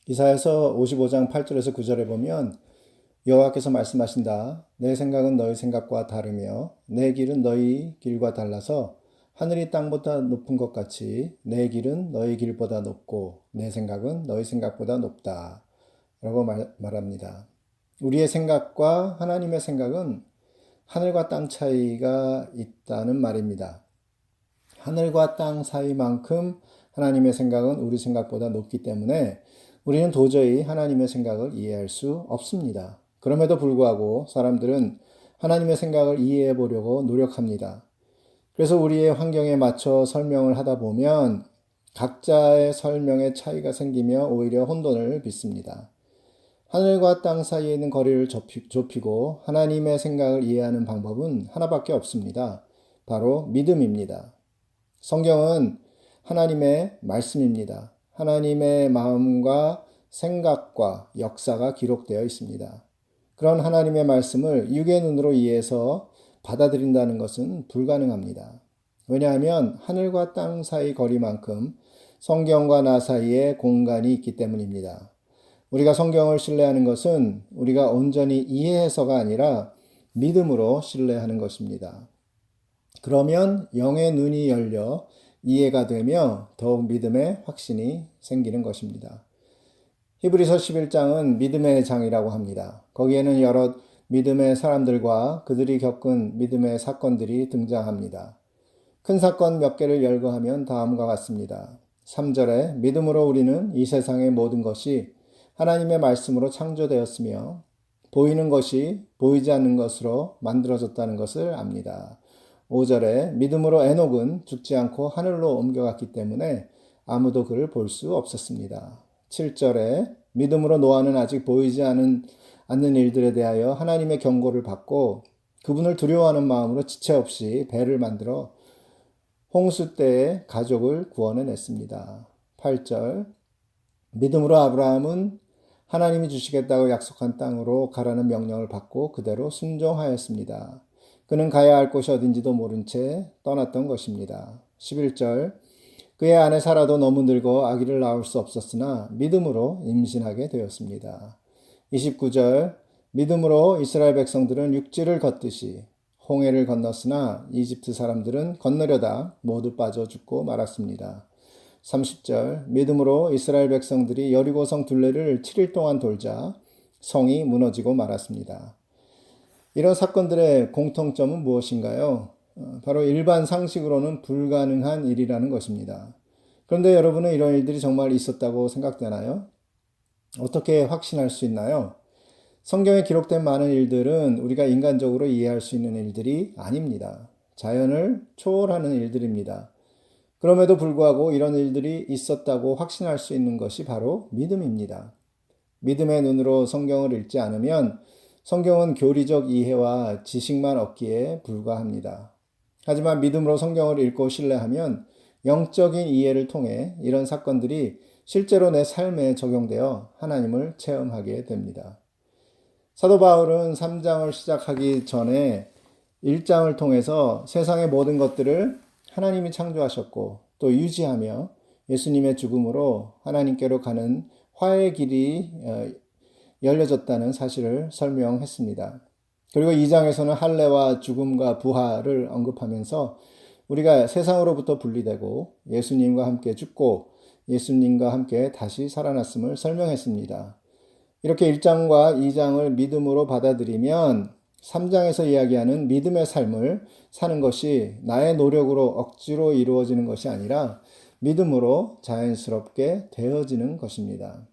이사야서 55장 8절에서 9절에 보면 여호와께서 말씀하신다. 내 생각은 너희 생각과 다르며 내 길은 너희 길과 달라서 하늘이 땅보다 높은 것 같이 내 길은 너희 길보다 높고 내 생각은 너희 생각보다 높다. 라고 말합니다. 우리의 생각과 하나님의 생각은 하늘과 땅 차이가 있다는 말입니다. 하늘과 땅 사이만큼 하나님의 생각은 우리 생각보다 높기 때문에 우리는 도저히 하나님의 생각을 이해할 수 없습니다. 그럼에도 불구하고 사람들은 하나님의 생각을 이해해 보려고 노력합니다. 그래서 우리의 환경에 맞춰 설명을 하다 보면 각자의 설명에 차이가 생기며 오히려 혼돈을 빚습니다. 하늘과 땅 사이에 있는 거리를 좁히고 하나님의 생각을 이해하는 방법은 하나밖에 없습니다. 바로 믿음입니다. 성경은 하나님의 말씀입니다. 하나님의 마음과 생각과 역사가 기록되어 있습니다. 그런 하나님의 말씀을 육의 눈으로 이해해서 받아들인다는 것은 불가능합니다. 왜냐하면 하늘과 땅 사이 거리만큼 성경과 나 사이에 공간이 있기 때문입니다. 우리가 성경을 신뢰하는 것은 우리가 온전히 이해해서가 아니라 믿음으로 신뢰하는 것입니다. 그러면 영의 눈이 열려 이해가 되며 더욱 믿음의 확신이 생기는 것입니다. 히브리서 11장은 믿음의 장이라고 합니다. 거기에는 여러 믿음의 사람들과 그들이 겪은 믿음의 사건들이 등장합니다. 큰 사건 몇 개를 열거하면 다음과 같습니다. 3절에 믿음으로 우리는 이 세상의 모든 것이 하나님의 말씀으로 창조되었으며 보이는 것이 보이지 않는 것으로 만들어졌다는 것을 압니다. 5절에 믿음으로 에녹은 죽지 않고 하늘로 옮겨갔기 때문에 아무도 그를 볼 수 없었습니다. 7절에 믿음으로 노아는 아직 보이지 않는 일들에 대하여 하나님의 경고를 받고 그분을 두려워하는 마음으로 지체 없이 배를 만들어 홍수 때에 가족을 구원해냈습니다. 8절 믿음으로 아브라함은 하나님이 주시겠다고 약속한 땅으로 가라는 명령을 받고 그대로 순종하였습니다. 그는 가야 할 곳이 어딘지도 모른 채 떠났던 것입니다. 11절 그의 아내 사라도 너무 늙어 아기를 낳을 수 없었으나 믿음으로 임신하게 되었습니다. 29절 믿음으로 이스라엘 백성들은 육지를 걷듯이 홍해를 건넜으나 이집트 사람들은 건너려다 모두 빠져 죽고 말았습니다. 30절 믿음으로 이스라엘 백성들이 여리고성 둘레를 7일 동안 돌자 성이 무너지고 말았습니다. 이런 사건들의 공통점은 무엇인가요? 바로 일반 상식으로는 불가능한 일이라는 것입니다. 그런데 여러분은 이런 일들이 정말 있었다고 생각되나요? 어떻게 확신할 수 있나요? 성경에 기록된 많은 일들은 우리가 인간적으로 이해할 수 있는 일들이 아닙니다. 자연을 초월하는 일들입니다. 그럼에도 불구하고 이런 일들이 있었다고 확신할 수 있는 것이 바로 믿음입니다. 믿음의 눈으로 성경을 읽지 않으면 성경은 교리적 이해와 지식만 얻기에 불과합니다. 하지만 믿음으로 성경을 읽고 신뢰하면 영적인 이해를 통해 이런 사건들이 실제로 내 삶에 적용되어 하나님을 체험하게 됩니다. 사도 바울은 3장을 시작하기 전에 1장을 통해서 세상의 모든 것들을 하나님이 창조하셨고 또 유지하며 예수님의 죽음으로 하나님께로 가는 화해의 길이 열려졌다는 사실을 설명했습니다. 그리고 2장에서는 할례와 죽음과 부활을 언급하면서 우리가 세상으로부터 분리되고 예수님과 함께 죽고 예수님과 함께 다시 살아났음을 설명했습니다. 이렇게 1장과 2장을 믿음으로 받아들이면 3장에서 이야기하는 믿음의 삶을 사는 것이 나의 노력으로 억지로 이루어지는 것이 아니라 믿음으로 자연스럽게 되어지는 것입니다.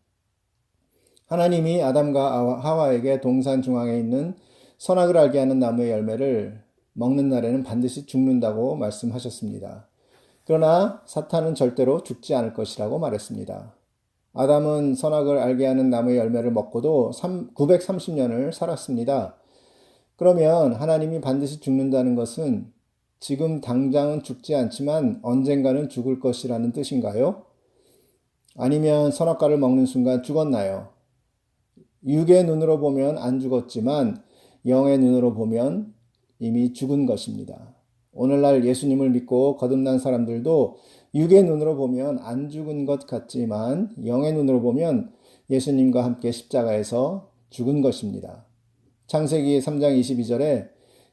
하나님이 아담과 하와에게 동산 중앙에 있는 선악을 알게 하는 나무의 열매를 먹는 날에는 반드시 죽는다고 말씀하셨습니다. 그러나 사탄은 절대로 죽지 않을 것이라고 말했습니다. 아담은 선악을 알게 하는 나무의 열매를 먹고도 930년을 살았습니다. 그러면 하나님이 반드시 죽는다는 것은 지금 당장은 죽지 않지만 언젠가는 죽을 것이라는 뜻인가요? 아니면 선악과를 먹는 순간 죽었나요? 육의 눈으로 보면 안 죽었지만 영의 눈으로 보면 이미 죽은 것입니다. 오늘날 예수님을 믿고 거듭난 사람들도 육의 눈으로 보면 안 죽은 것 같지만 영의 눈으로 보면 예수님과 함께 십자가에서 죽은 것입니다. 창세기 3장 22절에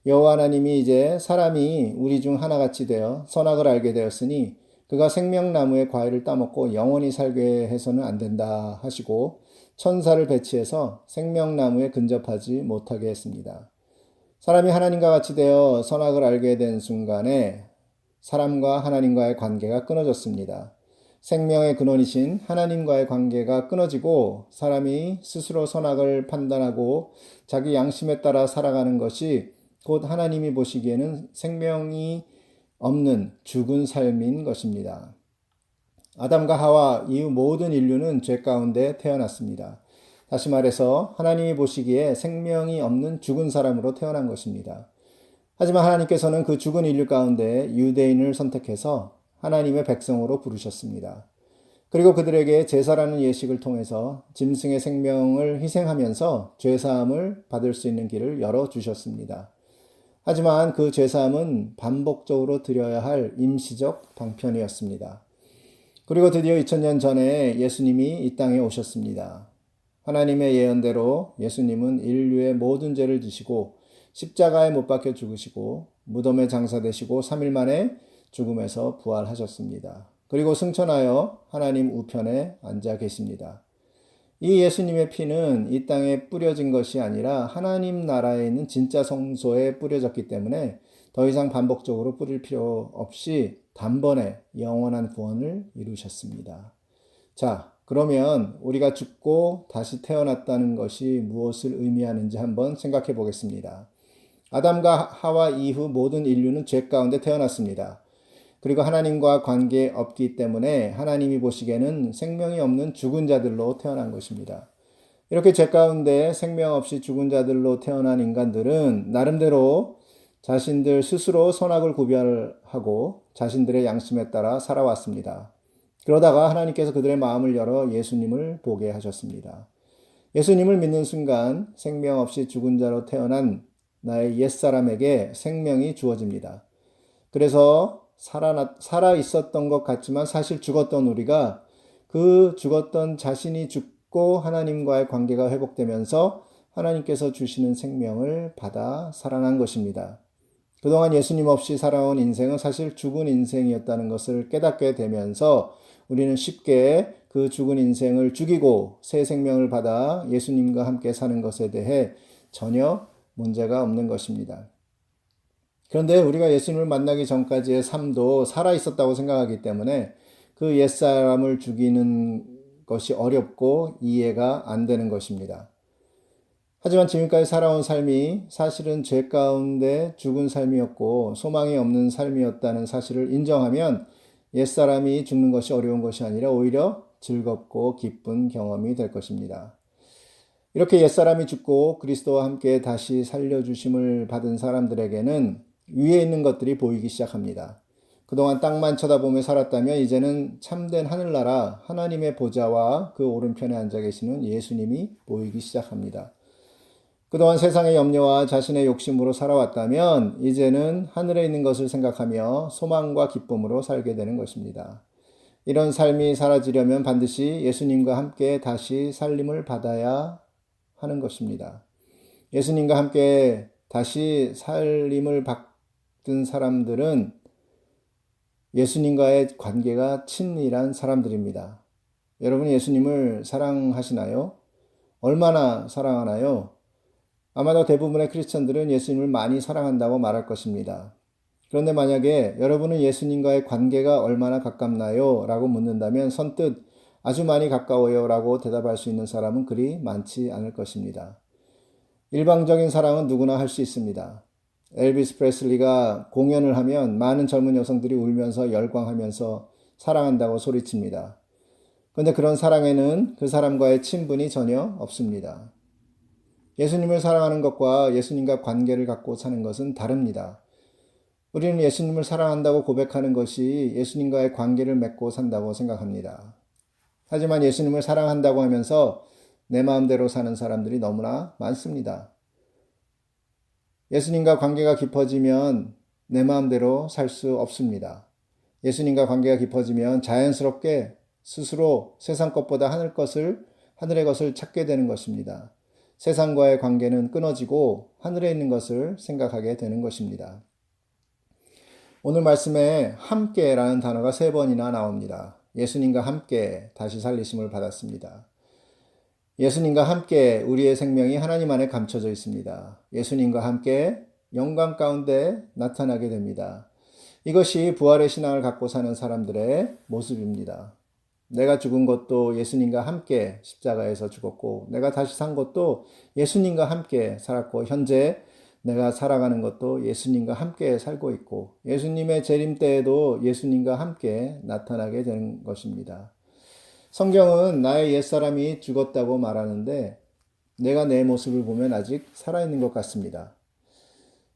여호와 하나님이 이제 사람이 우리 중 하나같이 되어 선악을 알게 되었으니 그가 생명나무의 과일을 따먹고 영원히 살게 해서는 안 된다 하시고 천사를 배치해서 생명나무에 근접하지 못하게 했습니다. 사람이 하나님과 같이 되어 선악을 알게 된 순간에 사람과 하나님과의 관계가 끊어졌습니다. 생명의 근원이신 하나님과의 관계가 끊어지고 사람이 스스로 선악을 판단하고 자기 양심에 따라 살아가는 것이 곧 하나님이 보시기에는 생명이 없는 죽은 삶인 것입니다. 아담과 하와 이후 모든 인류는 죄 가운데 태어났습니다. 다시 말해서 하나님이 보시기에 생명이 없는 죽은 사람으로 태어난 것입니다. 하지만 하나님께서는 그 죽은 인류 가운데 유대인을 선택해서 하나님의 백성으로 부르셨습니다. 그리고 그들에게 제사라는 예식을 통해서 짐승의 생명을 희생하면서 죄사함을 받을 수 있는 길을 열어주셨습니다. 하지만 그 죄사함은 반복적으로 드려야 할 임시적 방편이었습니다. 그리고 드디어 2000년 전에 예수님이 이 땅에 오셨습니다. 하나님의 예언대로 예수님은 인류의 모든 죄를 지시고 십자가에 못 박혀 죽으시고 무덤에 장사되시고 3일 만에 죽음에서 부활하셨습니다. 그리고 승천하여 하나님 우편에 앉아 계십니다. 이 예수님의 피는 이 땅에 뿌려진 것이 아니라 하나님 나라에 있는 진짜 성소에 뿌려졌기 때문에 더 이상 반복적으로 뿌릴 필요 없이 단번에 영원한 구원을 이루셨습니다. 자, 그러면 우리가 죽고 다시 태어났다는 것이 무엇을 의미하는지 한번 생각해 보겠습니다. 아담과 하와 이후 모든 인류는 죄 가운데 태어났습니다. 그리고 하나님과 관계 없기 때문에 하나님이 보시기에는 생명이 없는 죽은 자들로 태어난 것입니다. 이렇게 죄 가운데 생명 없이 죽은 자들로 태어난 인간들은 나름대로 자신들 스스로 선악을 구별하고 자신들의 양심에 따라 살아왔습니다. 그러다가 하나님께서 그들의 마음을 열어 예수님을 보게 하셨습니다. 예수님을 믿는 순간 생명 없이 죽은 자로 태어난 나의 옛사람에게 생명이 주어집니다. 그래서 살아 있었던 것 같지만 사실 죽었던 우리가 그 죽었던 자신이 죽고 하나님과의 관계가 회복되면서 하나님께서 주시는 생명을 받아 살아난 것입니다. 그동안 예수님 없이 살아온 인생은 사실 죽은 인생이었다는 것을 깨닫게 되면서 우리는 쉽게 그 죽은 인생을 죽이고 새 생명을 받아 예수님과 함께 사는 것에 대해 전혀 문제가 없는 것입니다. 그런데 우리가 예수님을 만나기 전까지의 삶도 살아 있었다고 생각하기 때문에 그 옛사람을 죽이는 것이 어렵고 이해가 안 되는 것입니다. 하지만 지금까지 살아온 삶이 사실은 죄 가운데 죽은 삶이었고 소망이 없는 삶이었다는 사실을 인정하면 옛사람이 죽는 것이 어려운 것이 아니라 오히려 즐겁고 기쁜 경험이 될 것입니다. 이렇게 옛사람이 죽고 그리스도와 함께 다시 살려주심을 받은 사람들에게는 위에 있는 것들이 보이기 시작합니다. 그동안 땅만 쳐다보며 살았다면 이제는 참된 하늘나라 하나님의 보좌와 그 오른편에 앉아 계시는 예수님이 보이기 시작합니다. 그동안 세상의 염려와 자신의 욕심으로 살아왔다면 이제는 하늘에 있는 것을 생각하며 소망과 기쁨으로 살게 되는 것입니다. 이런 삶이 사라지려면 반드시 예수님과 함께 다시 살림을 받아야 하는 것입니다. 예수님과 함께 다시 살림을 받은 사람들은 예수님과의 관계가 친밀한 사람들입니다. 여러분 예수님을 사랑하시나요? 얼마나 사랑하나요? 아마도 대부분의 크리스천들은 예수님을 많이 사랑한다고 말할 것입니다. 그런데 만약에 여러분은 예수님과의 관계가 얼마나 가깝나요? 라고 묻는다면 선뜻 아주 많이 가까워요 라고 대답할 수 있는 사람은 그리 많지 않을 것입니다. 일방적인 사랑은 누구나 할 수 있습니다. 엘비스 프레슬리가 공연을 하면 많은 젊은 여성들이 울면서 열광하면서 사랑한다고 소리칩니다. 그런데 그런 사랑에는 그 사람과의 친분이 전혀 없습니다. 예수님을 사랑하는 것과 예수님과 관계를 갖고 사는 것은 다릅니다. 우리는 예수님을 사랑한다고 고백하는 것이 예수님과의 관계를 맺고 산다고 생각합니다. 하지만 예수님을 사랑한다고 하면서 내 마음대로 사는 사람들이 너무나 많습니다. 예수님과 관계가 깊어지면 내 마음대로 살 수 없습니다. 예수님과 관계가 깊어지면 자연스럽게 스스로 세상 것보다 하늘 것을 하늘의 것을 찾게 되는 것입니다. 세상과의 관계는 끊어지고 하늘에 있는 것을 생각하게 되는 것입니다. 오늘 말씀에 함께라는 단어가 3번이나 나옵니다. 예수님과 함께 다시 살리심을 받았습니다. 예수님과 함께 우리의 생명이 하나님 안에 감춰져 있습니다. 예수님과 함께 영광 가운데 나타나게 됩니다. 이것이 부활의 신앙을 갖고 사는 사람들의 모습입니다. 내가 죽은 것도 예수님과 함께 십자가에서 죽었고, 내가 다시 산 것도 예수님과 함께 살았고, 현재 내가 살아가는 것도 예수님과 함께 살고 있고, 예수님의 재림 때에도 예수님과 함께 나타나게 되는 것입니다. 성경은 나의 옛사람이 죽었다고 말하는데, 내가 내 모습을 보면 아직 살아있는 것 같습니다.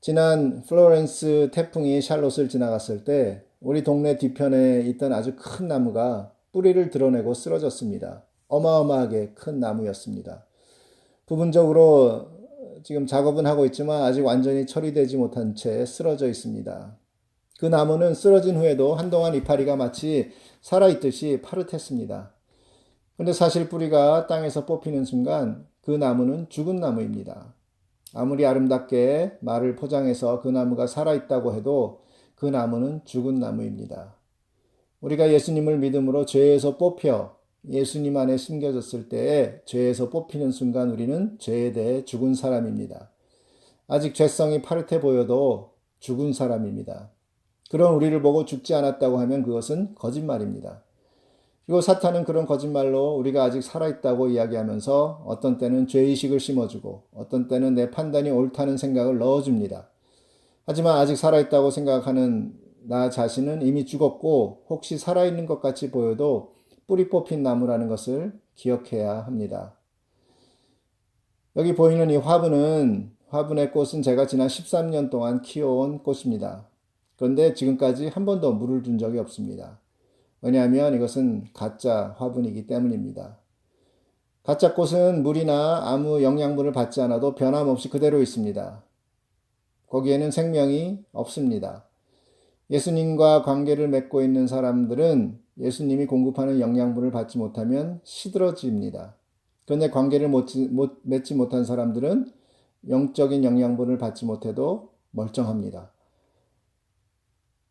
지난 플로렌스 태풍이 샬롯을 지나갔을 때 우리 동네 뒤편에 있던 아주 큰 나무가 뿌리를 드러내고 쓰러졌습니다. 어마어마하게 큰 나무였습니다. 부분적으로 지금 작업은 하고 있지만 아직 완전히 처리되지 못한 채 쓰러져 있습니다. 그 나무는 쓰러진 후에도 한동안 이파리가 마치 살아있듯이 파릇했습니다. 그런데 사실 뿌리가 땅에서 뽑히는 순간 그 나무는 죽은 나무입니다. 아무리 아름답게 말을 포장해서 그 나무가 살아있다고 해도 그 나무는 죽은 나무입니다. 우리가 예수님을 믿음으로 죄에서 뽑혀 예수님 안에 심겨졌을 때에 죄에서 뽑히는 순간 우리는 죄에 대해 죽은 사람입니다. 아직 죄성이 파릇해 보여도 죽은 사람입니다. 그런 우리를 보고 죽지 않았다고 하면 그것은 거짓말입니다. 그리고 사탄은 그런 거짓말로 우리가 아직 살아있다고 이야기하면서 어떤 때는 죄의식을 심어주고 어떤 때는 내 판단이 옳다는 생각을 넣어줍니다. 하지만 아직 살아있다고 생각하는 나 자신은 이미 죽었고 혹시 살아있는 것 같이 보여도 뿌리 뽑힌 나무라는 것을 기억해야 합니다. 여기 보이는 이 화분의 꽃은 제가 지난 13년 동안 키워온 꽃입니다. 그런데 지금까지 한 번도 물을 준 적이 없습니다. 왜냐하면 이것은 가짜 화분이기 때문입니다. 가짜 꽃은 물이나 아무 영양분을 받지 않아도 변함없이 그대로 있습니다. 거기에는 생명이 없습니다. 예수님과 관계를 맺고 있는 사람들은 예수님이 공급하는 영양분을 받지 못하면 시들어집니다. 그런데 관계를 맺지 못한 사람들은 영적인 영양분을 받지 못해도 멀쩡합니다.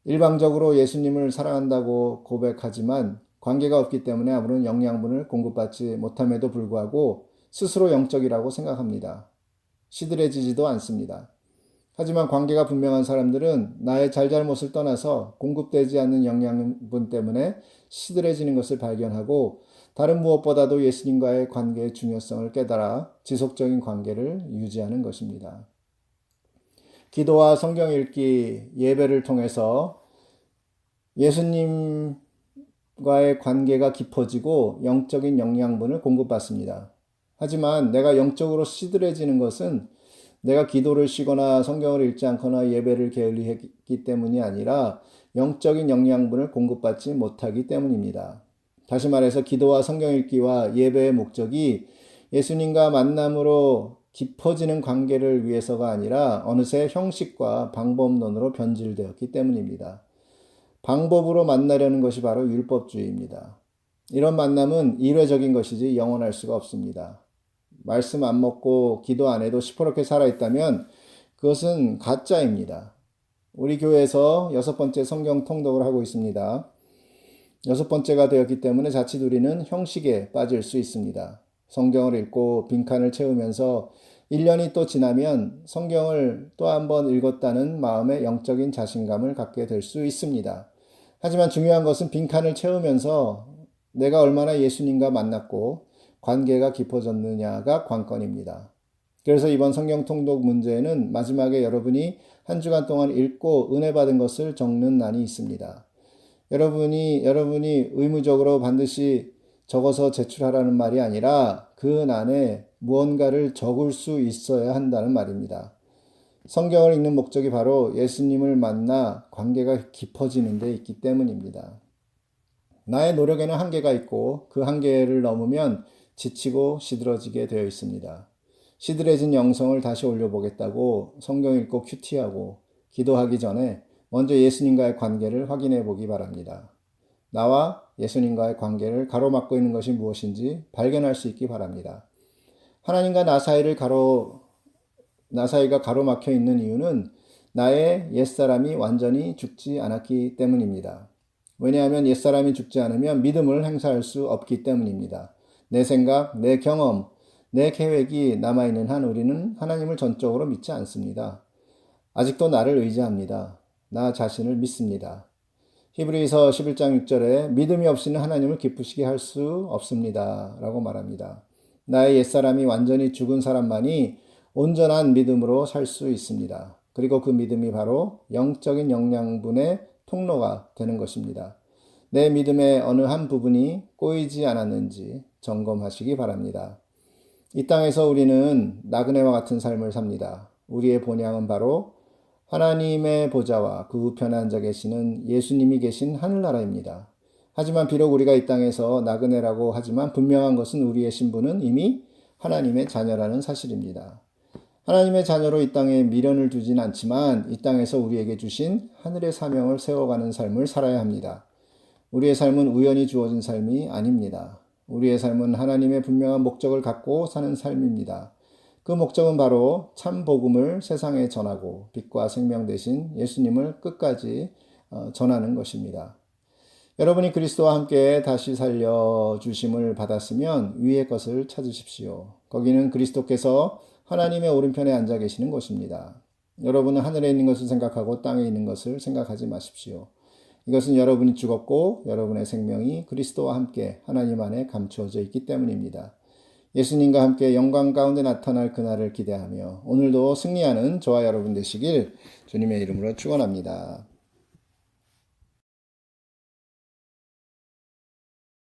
일방적으로 예수님을 사랑한다고 고백하지만 관계가 없기 때문에 아무런 영양분을 공급받지 못함에도 불구하고 스스로 영적이라고 생각합니다. 시들해지지도 않습니다. 하지만 관계가 분명한 사람들은 나의 잘잘못을 떠나서 공급되지 않는 영양분 때문에 시들해지는 것을 발견하고 다른 무엇보다도 예수님과의 관계의 중요성을 깨달아 지속적인 관계를 유지하는 것입니다. 기도와 성경 읽기, 예배를 통해서 예수님과의 관계가 깊어지고 영적인 영양분을 공급받습니다. 하지만 내가 영적으로 시들해지는 것은 내가 기도를 쉬거나 성경을 읽지 않거나 예배를 게을리했기 때문이 아니라 영적인 영양분을 공급받지 못하기 때문입니다. 다시 말해서 기도와 성경 읽기와 예배의 목적이 예수님과 만남으로 깊어지는 관계를 위해서가 아니라 어느새 형식과 방법론으로 변질되었기 때문입니다. 방법으로 만나려는 것이 바로 율법주의입니다. 이런 만남은 일회적인 것이지 영원할 수가 없습니다. 말씀 안 먹고 기도 안 해도 시퍼렇게 살아있다면 그것은 가짜입니다. 우리 교회에서 6번째 성경 통독을 하고 있습니다. 6번째가 되었기 때문에 자칫 우리는 형식에 빠질 수 있습니다. 성경을 읽고 빈칸을 채우면서 1년이 또 지나면 성경을 또 한 번 읽었다는 마음의 영적인 자신감을 갖게 될 수 있습니다. 하지만 중요한 것은 빈칸을 채우면서 내가 얼마나 예수님과 만났고 관계가 깊어졌느냐가 관건입니다. 그래서 이번 성경 통독 문제에는 마지막에 여러분이 한 주간 동안 읽고 은혜 받은 것을 적는 난이 있습니다. 여러분이 의무적으로 반드시 적어서 제출하라는 말이 아니라 그 난에 무언가를 적을 수 있어야 한다는 말입니다. 성경을 읽는 목적이 바로 예수님을 만나 관계가 깊어지는 데 있기 때문입니다. 나의 노력에는 한계가 있고 그 한계를 넘으면 지치고 시들어지게 되어 있습니다. 시들해진 영성을 다시 올려보겠다고 성경 읽고 큐티하고 기도하기 전에 먼저 예수님과의 관계를 확인해 보기 바랍니다. 나와 예수님과의 관계를 가로막고 있는 것이 무엇인지 발견할 수 있기 바랍니다. 하나님과 나 사이가 가로막혀 있는 이유는 나의 옛사람이 완전히 죽지 않았기 때문입니다. 왜냐하면 옛사람이 죽지 않으면 믿음을 행사할 수 없기 때문입니다. 내 생각, 내 경험, 내 계획이 남아있는 한 우리는 하나님을 전적으로 믿지 않습니다. 아직도 나를 의지합니다. 나 자신을 믿습니다. 히브리서 11장 6절에 믿음이 없이는 하나님을 기쁘시게 할 수 없습니다. 라고 말합니다. 나의 옛사람이 완전히 죽은 사람만이 온전한 믿음으로 살 수 있습니다. 그리고 그 믿음이 바로 영적인 영양분의 통로가 되는 것입니다. 내 믿음의 어느 한 부분이 꼬이지 않았는지 점검하시기 바랍니다. 이 땅에서 우리는 나그네와 같은 삶을 삽니다. 우리의 본향은 바로 하나님의 보좌와 그 우편에 앉아 계시는 예수님이 계신 하늘나라입니다. 하지만 비록 우리가 이 땅에서 나그네라고 하지만 분명한 것은 우리의 신분은 이미 하나님의 자녀라는 사실입니다. 하나님의 자녀로 이 땅에 미련을 두진 않지만 이 땅에서 우리에게 주신 하늘의 사명을 세워가는 삶을 살아야 합니다. 우리의 삶은 우연히 주어진 삶이 아닙니다. 우리의 삶은 하나님의 분명한 목적을 갖고 사는 삶입니다. 그 목적은 바로 참 복음을 세상에 전하고 빛과 생명 되신 예수님을 끝까지 전하는 것입니다. 여러분이 그리스도와 함께 다시 살려주심을 받았으면 위의 것을 찾으십시오. 거기는 그리스도께서 하나님의 오른편에 앉아 계시는 곳입니다. 여러분은 하늘에 있는 것을 생각하고 땅에 있는 것을 생각하지 마십시오. 이것은 여러분이 죽었고 여러분의 생명이 그리스도와 함께 하나님 안에 감추어져 있기 때문입니다. 예수님과 함께 영광 가운데 나타날 그날을 기대하며 오늘도 승리하는 저와 여러분 되시길 주님의 이름으로 축원합니다.